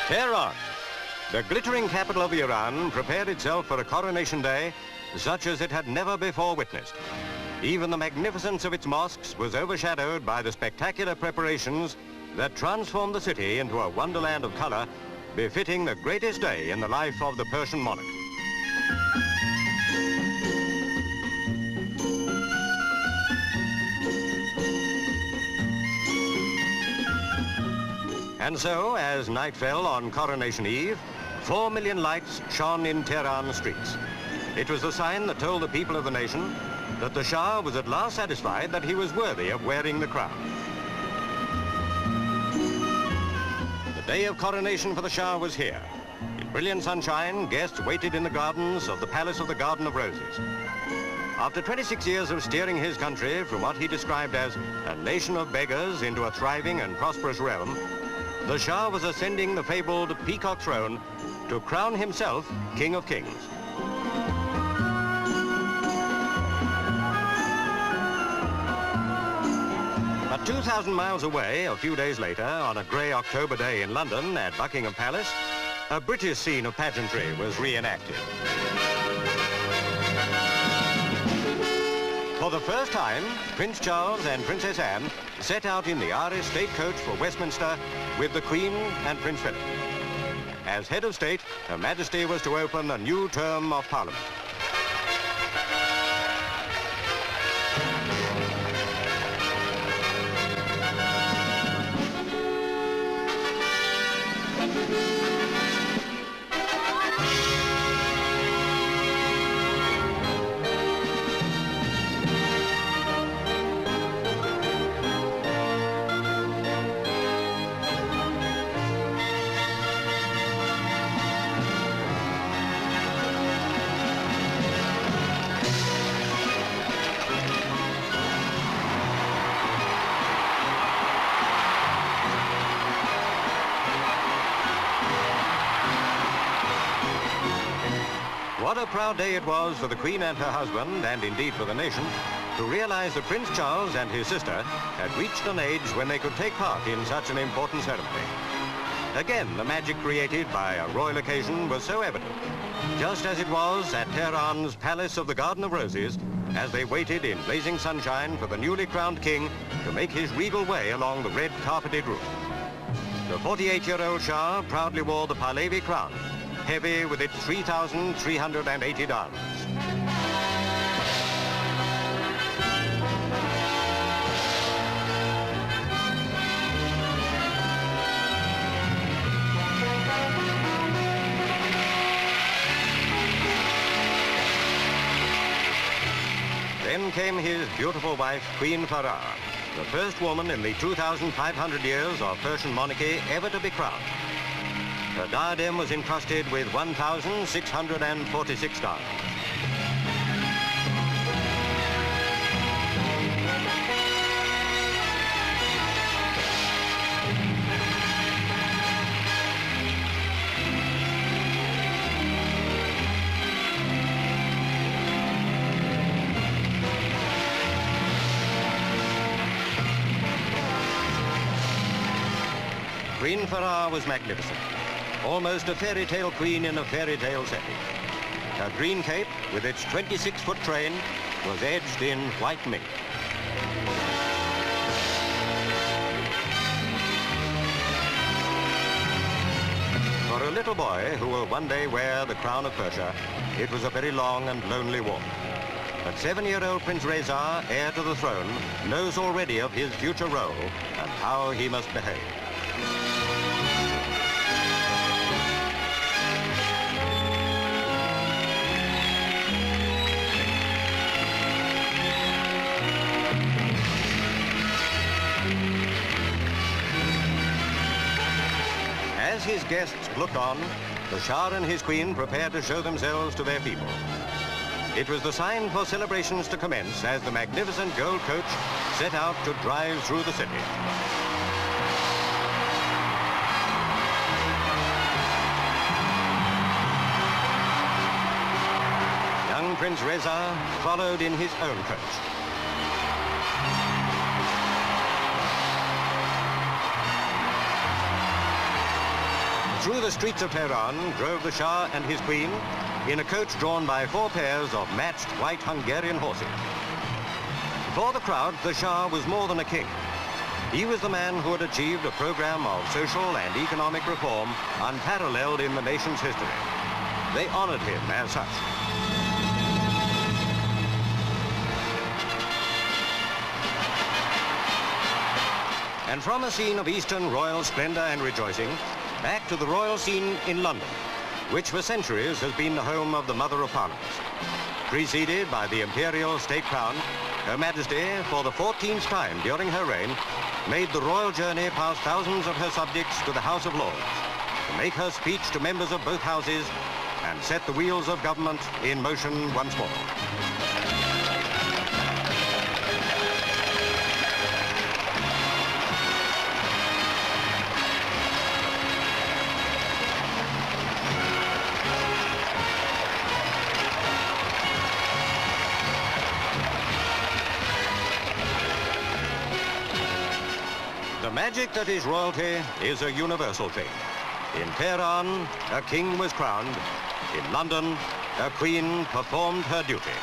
Tehran, the glittering capital of Iran, prepared itself for a coronation day such as it had never before witnessed. Even the magnificence of its mosques was overshadowed by the spectacular preparations that transformed the city into a wonderland of color, befitting the greatest day in the life of the Persian monarch. And so, as night fell on Coronation Eve, 4 million lights shone in Tehran's streets. It was the sign that told the people of the nation that the Shah was at last satisfied that he was worthy of wearing the crown. The day of coronation for the Shah was here. In brilliant sunshine, guests waited in the gardens of the Palace of the Garden of Roses. After 26 years of steering his country from what he described as a nation of beggars into a thriving and prosperous realm, the Shah was ascending the fabled peacock throne to crown himself King of Kings. But 2,000 miles away, a few days later, on a grey October day in London at Buckingham Palace, a British scene of pageantry was reenacted. For the first time, Prince Charles and Princess Anne set out in the Irish state coach for Westminster with the Queen and Prince Philip. As head of state, Her Majesty was to open a new term of Parliament. What a proud day it was for the Queen and her husband, and indeed for the nation, to realize that Prince Charles and his sister had reached an age when they could take part in such an important ceremony. Again, the magic created by a royal occasion was so evident, just as it was at Tehran's Palace of the Garden of Roses, as they waited in blazing sunshine for the newly crowned king to make his regal way along the red carpeted roof. The 48-year-old Shah proudly wore the Pahlavi crown, heavy with its 3,380 diamonds. Then came his beautiful wife, Queen Farah, the first woman in the 2,500 years of Persian monarchy ever to be crowned. Her diadem was encrusted with 1,646 diamonds. Queen Farah was magnificent. Almost a fairy tale queen in a fairy tale setting. Her green cape, with its 26-foot train, was edged in white mink. For a little boy who will one day wear the crown of Persia, it was a very long and lonely walk. But 7-year-old Prince Reza, heir to the throne, knows already of his future role and how he must behave. As his guests looked on, the Shah and his queen prepared to show themselves to their people. It was the sign for celebrations to commence as the magnificent gold coach set out to drive through the city. Young Prince Reza followed in his own coach. The Through the streets of Tehran drove the Shah and his queen in a coach drawn by 4 pairs of matched white Hungarian horses. For the crowd, the Shah was more than a king. He was the man who had achieved a program of social and economic reform unparalleled in the nation's history. They honored him as such. And from a scene of Eastern royal splendor and rejoicing, back to the royal scene in London, which for centuries has been the home of the Mother of Parliaments. Preceded by the imperial state crown, Her Majesty, for the 14th time during her reign, made the royal journey past thousands of her subjects to the House of Lords, to make her speech to members of both houses and set the wheels of government in motion once more. The magic that is royalty is a universal thing. In Tehran, a king was crowned. In London, a queen performed her duty.